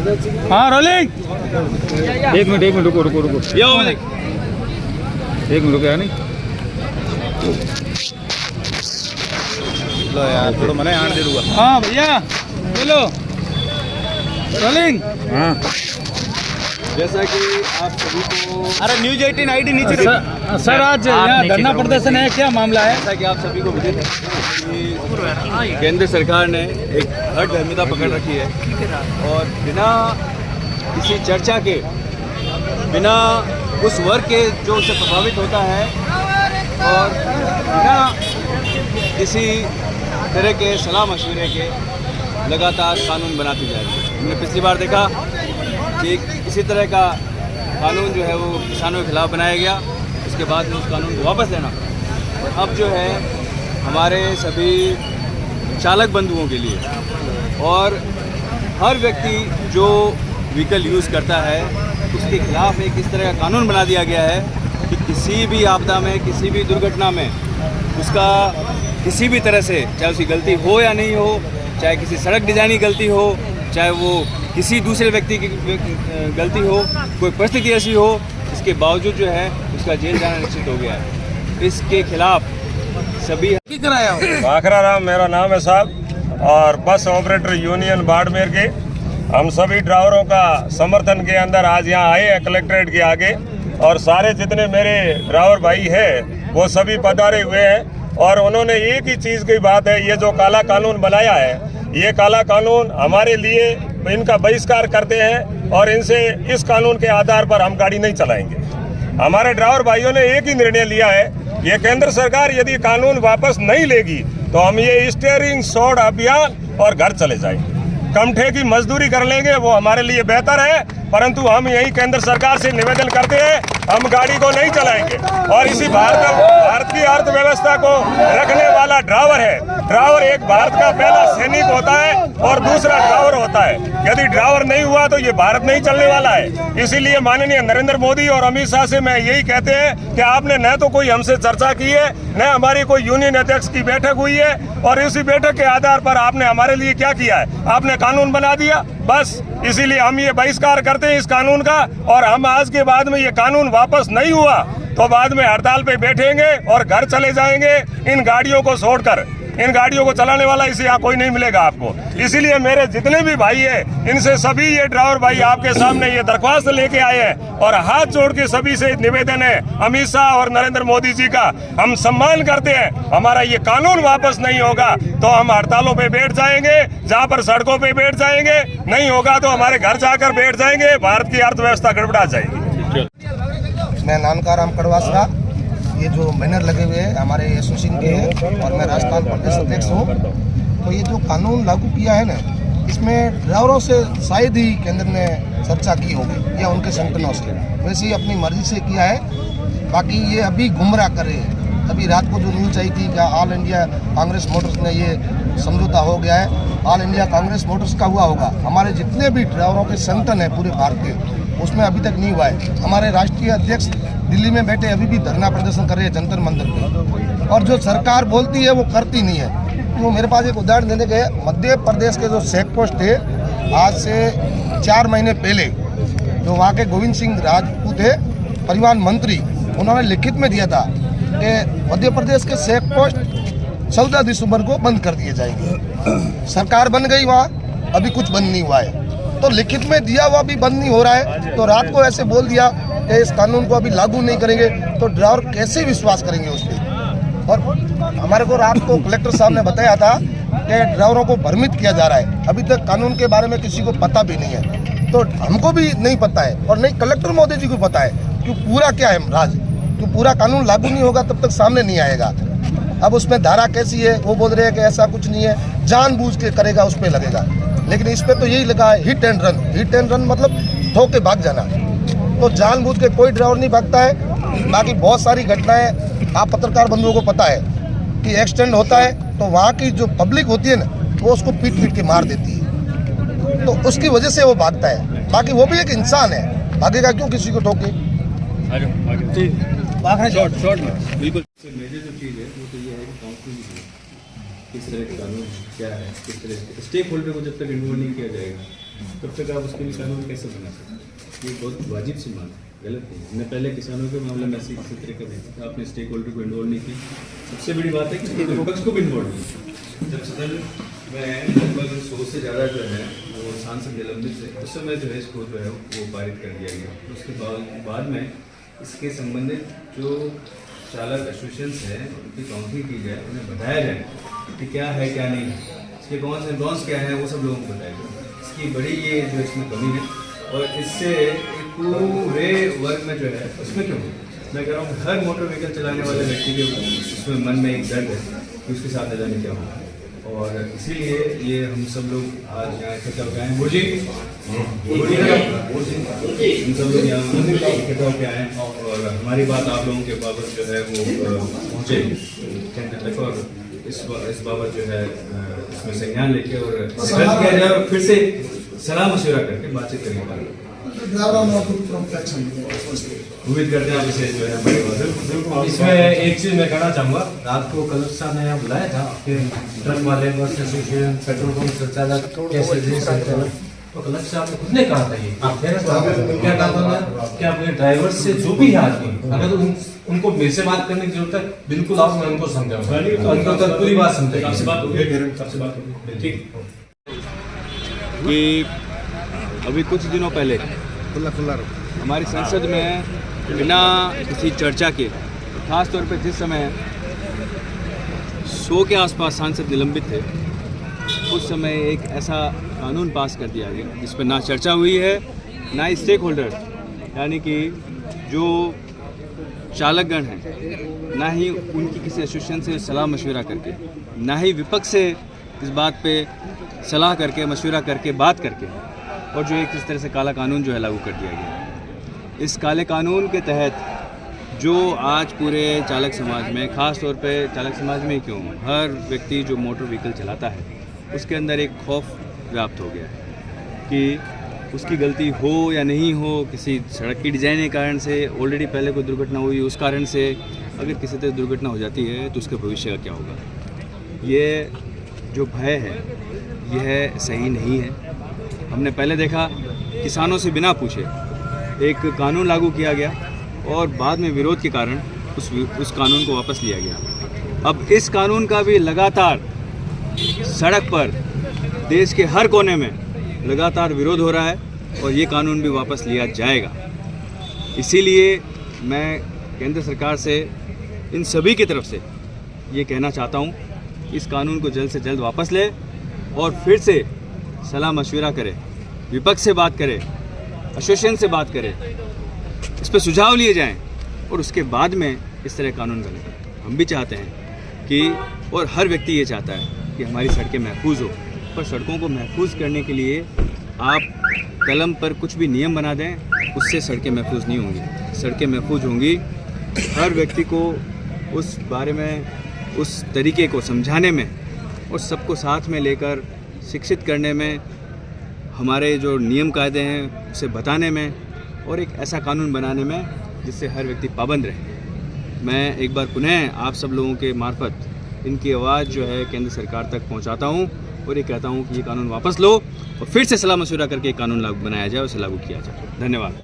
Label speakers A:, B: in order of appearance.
A: हाँ रोलिंग।
B: एक मिनट रुको एक मिनट रुको यार नहीं लो यार थोड़ा मना आने दे दूंगा।
A: हाँ भैया बोलो रोलिंग।
B: हाँ
C: जैसा कि आप सभी को
A: अरे न्यूज 18 आईडी नीचे सर आज यहाँ धरना प्रदर्शन है, क्या मामला है?
C: जैसा कि आप सभी को विदित है कि केंद्र सरकार ने एक हठ धर्मिता पकड़ रखी है और बिना किसी चर्चा के, बिना उस वर्ग के जो उससे प्रभावित होता है और बिना किसी तरह के सलाह मशवरे के लगातार कानून बनाती जा रही है। हमने पिछली बार देखा कि इसी तरह का कानून जो है वो किसानों के खिलाफ बनाया गया, उसके बाद में उस कानून को वापस लेना पड़ा। और अब जो है हमारे सभी चालक बंधुओं के लिए और हर व्यक्ति जो व्हीकल यूज़ करता है उसके खिलाफ एक इस तरह का कानून बना दिया गया है कि किसी भी आपदा में, किसी भी दुर्घटना में उसका किसी भी तरह से, चाहे उसकी गलती हो या नहीं हो, चाहे किसी सड़क डिज़ाइन की गलती हो, चाहे वो किसी दूसरे व्यक्ति की गलती हो, कोई परिस्थिति ऐसी हो, इसके बावजूद जो है उसका जेल जाना निश्चित हो गया है। इसके खिलाफ सभी
A: कराया हो।
D: बाखरा राम मेरा नाम है साहब, और बस ऑपरेटर यूनियन बाड़मेर के हम सभी ड्राइवरों का समर्थन के अंदर आज यहाँ आए हैं कलेक्ट्रेट के आगे, और सारे जितने मेरे ड्राइवर भाई हैं वो सभी पधारे हुए हैं। और उन्होंने एक ही चीज़ की बात है, ये जो काला कानून बनाया है, ये काला कानून हमारे लिए इनका बहिष्कार करते हैं और इनसे इस कानून के आधार पर हम गाड़ी नहीं चलाएंगे। हमारे ड्राइवर भाइयों ने एक ही निर्णय लिया है, ये केंद्र सरकार यदि कानून वापस नहीं लेगी तो हम ये स्टीयरिंग शॉर्ट अभियान और घर चले जाएंगे। कमठे की मजदूरी कर लेंगे, वो हमारे लिए बेहतर है, परंतु हम यही केंद्र सरकार से निवेदन करते हैं, हम गाड़ी को नहीं चलाएंगे। और इसी भारत की अर्थव्यवस्था को रखने वाला ड्राइवर है। ड्राइवर एक भारत का पहला सैनिक होता है और दूसरा ड्राइवर होता है। यदि ड्राइवर नहीं हुआ तो ये भारत नहीं चलने वाला है। इसीलिए माननीय नरेंद्र मोदी और अमित शाह से मैं यही कहते हैं कि आपने न तो कोई हमसे चर्चा की है, न हमारी कोई यूनियन अध्यक्ष की बैठक हुई है, और इसी बैठक के आधार पर आपने हमारे लिए क्या किया है, आपने कानून बना दिया बस। इसीलिए हम ये बहिष्कार करते हैं इस कानून का, और हम आज के बाद में ये कानून वापस नहीं हुआ तो बाद में हड़ताल पे बैठेंगे और घर चले जाएंगे इन गाड़ियों को छोड़कर। इन गाड़ियों को चलाने वाला इसे यहाँ कोई नहीं मिलेगा आपको। इसीलिए मेरे जितने भी भाई हैं, इनसे सभी ये ड्राइवर भाई आपके सामने ये दरख्वास्त लेके आए हैं, और हाथ जोड़ के सभी से निवेदन है, अमित शाह और नरेंद्र मोदी जी का हम सम्मान करते हैं। हमारा ये कानून वापस नहीं होगा तो हम हड़तालों पे बैठ जाएंगे, जहाँ पर सड़कों पे बैठ जाएंगे, नहीं होगा तो हमारे घर जाकर बैठ जाएंगे, भारत की अर्थव्यवस्था गड़बड़ा जाएगी।
E: मैं नानकाराम कड़वासरा, ये जो बैनर लगे हुए हैं हमारे एसोसिएशन के हैं और मैं राजस्थान प्रदेश अध्यक्ष हूँ। तो ये जो कानून लागू किया है ना, इसमें ड्राइवरों से शायद ही केंद्र ने चर्चा की होगी या उनके संगठनों से, वैसे ही अपनी मर्जी से किया है। बाकी ये अभी गुमराह कर रहे हैं। अभी रात को जो न्यूज़ आई थी कि ऑल इंडिया कांग्रेस मोटर्स ने ये समझौता हो गया है, ऑल इंडिया कांग्रेस मोटर्स का हुआ होगा। हमारे जितने भी ड्राइवरों के संगठन है पूरे भारत के, उसमें अभी तक नहीं हुआ है। हमारे राष्ट्रीय अध्यक्ष दिल्ली में बैठे अभी भी धरना प्रदर्शन कर रहे हैं जंतर मंदिर पे, और जो सरकार बोलती है वो करती नहीं है। तो मेरे पास एक उदाहरण देने गए, मध्य प्रदेश के जो चेक पोस्ट थे, आज से 4 महीने पहले जो वहाँ के गोविंद सिंह राजपूत थे परिवहन मंत्री, उन्होंने लिखित में दिया था कि मध्य प्रदेश के चेक पोस्ट 14 दिसंबर को बंद कर दिए जाएंगे। सरकार बन गई वहाँ, अभी कुछ बंद नहीं हुआ है। तो लिखित में दिया हुआ भी बंद नहीं हो रहा है, तो रात को ऐसे बोल दिया कि इस कानून को अभी लागू नहीं करेंगे, तो ड्राइवर कैसे विश्वास करेंगे उस पर। और हमारे को रात को कलेक्टर साहब ने बताया था कि ड्राइवरों को भ्रमित किया जा रहा है, अभी तक कानून के बारे में किसी को पता भी नहीं है। तो हमको भी नहीं पता है और नहीं कलेक्टर महोदय जी को पता है कि पूरा क्या है राज, तो पूरा कानून लागू नहीं होगा तब तक सामने नहीं आएगा। अब उसमें धारा कैसी है, वो बोल रहे हैं कि ऐसा कुछ नहीं है, जानबूझ के करेगा उस पर लगेगा, लेकिन इस पे तो यही लिखा है hit and run. Hit and run मतलब ठोक के भाग जाना, तो जानबूझ के कोई ड्राइवर नहीं भागता है। बाकी बहुत सारी घटनाएं आप पत्रकार बंधुओं को पता है कि एक्सीडेंट होता है तो वहाँ की जो पब्लिक होती है ना, वो उसको पीट पीट के मार देती है, तो उसकी वजह से वो भागता है। बाकी वो भी एक इंसान है, भागेगा क्यों किसी को ठोके।
C: बिल्कुल मेजर जो चीज़ है वो तो ये है कि काउंसलिंग किस तरह के कानून क्या है, किस तरह स्टेक होल्डर को जब तक इन्वॉल्व नहीं किया जाएगा तब तक आप उसके लिए कानून कैसे बना सकते हैं? ये बहुत वाजिब सी बात है, गलत नहीं। हमने पहले किसानों के मामले में इसी तरह का भेजा था, आपने स्टेक होल्डर को इन्वॉल्व नहीं की। सबसे बड़ी बात है कि विपक्ष को भी इन्वॉल्व नहीं किया। जब सदन में लगभग 100 से ज़्यादा जो है वो सांसद निलंबित थे, उस समय जो है इसको जो है वो पारित कर दिया गया। उसके बाद में इसके संबंधित जो चालक एसोसिएशंस हैं उनकी काउंसलिंग की जाए, उन्हें बताया जाए कि क्या है क्या नहीं है, इसके कौन से नॉन्स क्या है, वो सब लोगों को बताया जाए। इसकी बड़ी ये जो इसमें कमी है और इससे पूरे वर्ग में जो है उसमें क्यों मैं कह रहा हूँ हर मोटर व्हीकल चलाने वाले व्यक्ति के उसमें मन में एक दर्द है कि उसके साथ न जाने क्या होगा। और इसीलिए ये हम सब लोग आज यहाँ इकट्ठा होकर आए हैं। हम सब लोग यहाँ इकट्ठा होकर आए हैं और हमारी बात आप लोगों के बाबत जो है वो पहुँचे केंद्र तक, और इस बाबत जो है इसमें संज्ञान लेके और किया जाए और फिर से सलाह मशवरा करके बातचीत करेंगे। उम्मीद करते हैं आप इसे जो है
F: इसमें एक चीज मैं कहना चाहूँगा, रात को कलेक्टर साहब ने यहाँ बुलाया था आपके ट्रक वाले, बस एसोसिएशन, पेट्रोल पंप संचालक, संचालक, तो कलेक्टर साहब ने खुद ने कहा था ये क्या कहा था कि अपने ड्राइवर से जो भी है आदमी, अगर उनको मेरे से बात करने की जरूरत है बिल्कुल आप, मैं उनको समझाऊंगा, उनको तक पूरी बात समझाएगी।
C: आपसे बात होगी ठीक कि अभी कुछ दिनों पहले हमारी संसद में बिना किसी चर्चा के, खास तौर पे जिस समय 100 के आसपास सांसद निलंबित थे, उस समय एक ऐसा कानून पास कर दिया गया जिस पर ना चर्चा हुई है, ना स्टेक होल्डर यानी कि जो चालकगण हैं, ना ही उनकी किसी एसोसिएशन से सलाह मशवरा करके, ना ही विपक्ष से इस बात पे सलाह करके, मशवरा करके, बात करके, और जो एक इस तरह से काला कानून जो है लागू कर दिया गया। इस काले कानून के तहत जो आज पूरे चालक समाज में, ख़ास तौर पे चालक समाज में क्यों, हर व्यक्ति जो मोटर व्हीकल चलाता है उसके अंदर एक खौफ व्याप्त हो गया है कि उसकी गलती हो या नहीं हो, किसी सड़क की डिज़ाइन के कारण से, ऑलरेडी पहले कोई दुर्घटना हुई उस कारण से अगर किसी तरह दुर्घटना हो जाती है तो उसके भविष्य का क्या होगा। ये जो भय है यह सही नहीं है। हमने पहले देखा किसानों से बिना पूछे एक कानून लागू किया गया और बाद में विरोध के कारण उस कानून को वापस लिया गया। अब इस कानून का भी लगातार सड़क पर देश के हर कोने में लगातार विरोध हो रहा है और ये कानून भी वापस लिया जाएगा। इसीलिए मैं केंद्र सरकार से इन सभी की तरफ से ये कहना चाहता हूँ, इस कानून को जल्द से जल्द वापस ले और फिर से सलाह मशवरा करे, विपक्ष से बात करे, एसोसिएशन से बात करे, इस पर सुझाव लिए जाएं और उसके बाद में इस तरह कानून बने। हम भी चाहते हैं कि, और हर व्यक्ति ये चाहता है कि हमारी सड़कें महफूज हो, पर सड़कों को महफूज करने के लिए आप कलम पर कुछ भी नियम बना दें, उससे सड़कें महफूज नहीं होंगी। सड़कें महफूज होंगी हर व्यक्ति को उस बारे में, उस तरीके को समझाने में और सबको साथ में लेकर शिक्षित करने में, हमारे जो नियम कायदे हैं उसे बताने में और एक ऐसा कानून बनाने में जिससे हर व्यक्ति पाबंद रहे। मैं एक बार पुनः आप सब लोगों के मार्फत इनकी आवाज़ जो है केंद्र सरकार तक पहुंचाता हूं और ये कहता हूं कि ये कानून वापस लो और फिर से सलाह मशवरा करके कानून लागू बनाया जाए, उसे लागू किया जाए। धन्यवाद।